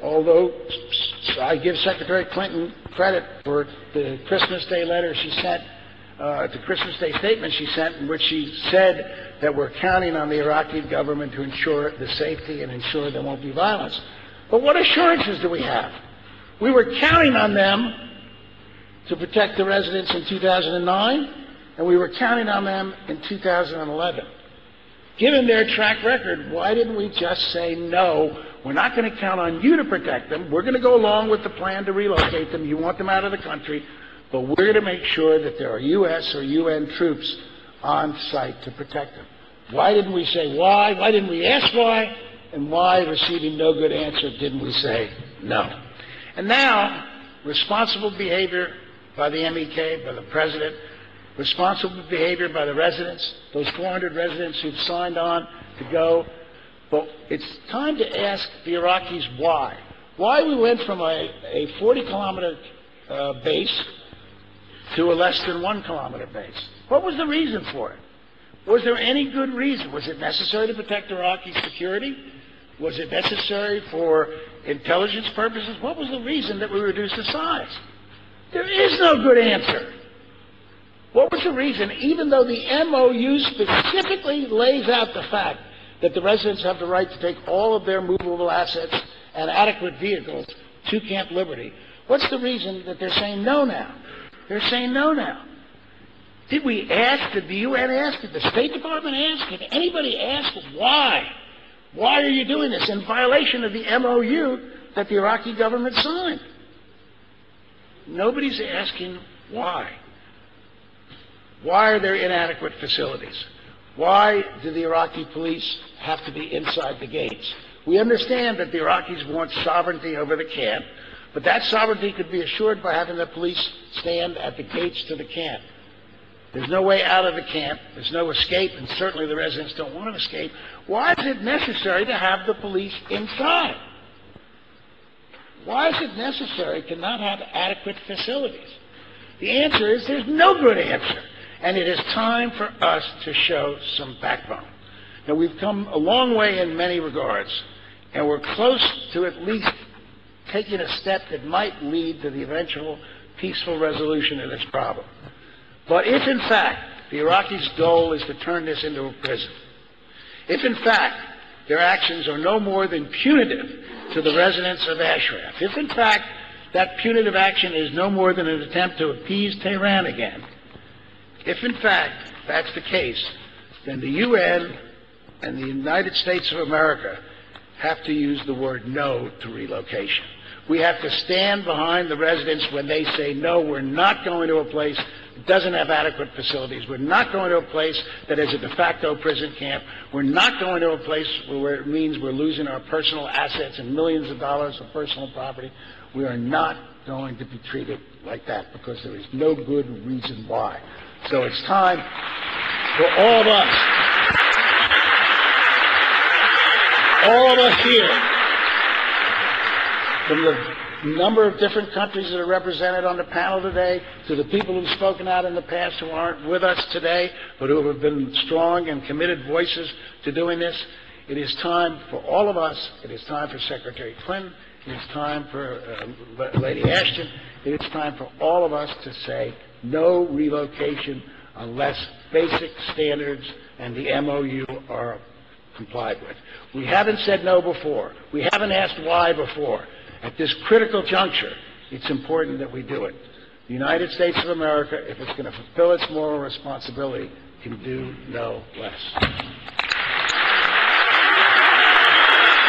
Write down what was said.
although I give Secretary Clinton credit for the Christmas Day letter she sent, the Christmas Day statement she sent, in which she said that we're counting on the Iraqi government to ensure the safety and ensure there won't be violence. But what assurances do we have? We were counting on them to protect the residents in 2009, and we were counting on them in 2011. Given their track record, why didn't we just say, no, we're not going to count on you to protect them. We're going to go along with the plan to relocate them. You want them out of the country, but we're going to make sure that there are U.S. or UN troops on site to protect them. Why didn't we say why? Why didn't we ask why? And why, receiving no good answer, didn't we say no? And now, responsible behavior by the MEK, by the President, responsible behavior by the residents, those 400 residents who've signed on to go. But it's time to ask the Iraqis why. Why we went from a 40-kilometer base to a less than 1 kilometer base. What was the reason for it? Was there any good reason? Was it necessary to protect Iraqi security? Was it necessary for intelligence purposes? What was the reason that we reduced the size? There is no good answer. What was the reason, even though the MOU specifically lays out the fact that the residents have the right to take all of their movable assets and adequate vehicles to Camp Liberty, what's the reason that they're saying no now? They're saying no now. Did we ask? Did the UN ask? Did the State Department ask? Did anybody ask why? Why are you doing this in violation of the MOU that the Iraqi government signed? Nobody's asking why. Why are there inadequate facilities? Why do the Iraqi police have to be inside the gates? We understand that the Iraqis want sovereignty over the camp, but that sovereignty could be assured by having the police stand at the gates to the camp. There's no way out of the camp. There's no escape, and certainly the residents don't want to escape. Why is it necessary to have the police inside? Why is it necessary to not have adequate facilities? The answer is there's no good answer, and it is time for us to show some backbone. Now, we've come a long way in many regards, and we're close to at least taking a step that might lead to the eventual peaceful resolution of this problem. But if, in fact, the Iraqis' goal is to turn this into a prison, if, in fact, their actions are no more than punitive to the residents of Ashraf, if, in fact, that punitive action is no more than an attempt to appease Tehran again, if, in fact, that's the case, then the UN and the United States of America have to use the word no to relocation. We have to stand behind the residents when they say, no, we're not going to a place that doesn't have adequate facilities. We're not going to a place that is a de facto prison camp. We're not going to a place where it means we're losing our personal assets and millions of dollars of personal property. We are not going to be treated like that because there is no good reason why. So it's time for all of us here, from the number of different countries that are represented on the panel today, to the people who've spoken out in the past who aren't with us today, but who have been strong and committed voices to doing this. It is time for all of us. It is time for Secretary Clinton. It is time for Lady Ashton. It is time for all of us to say no relocation unless basic standards and the MOU are complied with. We haven't said no before. We haven't asked why before. At this critical juncture, it's important that we do it. The United States of America, if it's going to fulfill its moral responsibility, can do no less.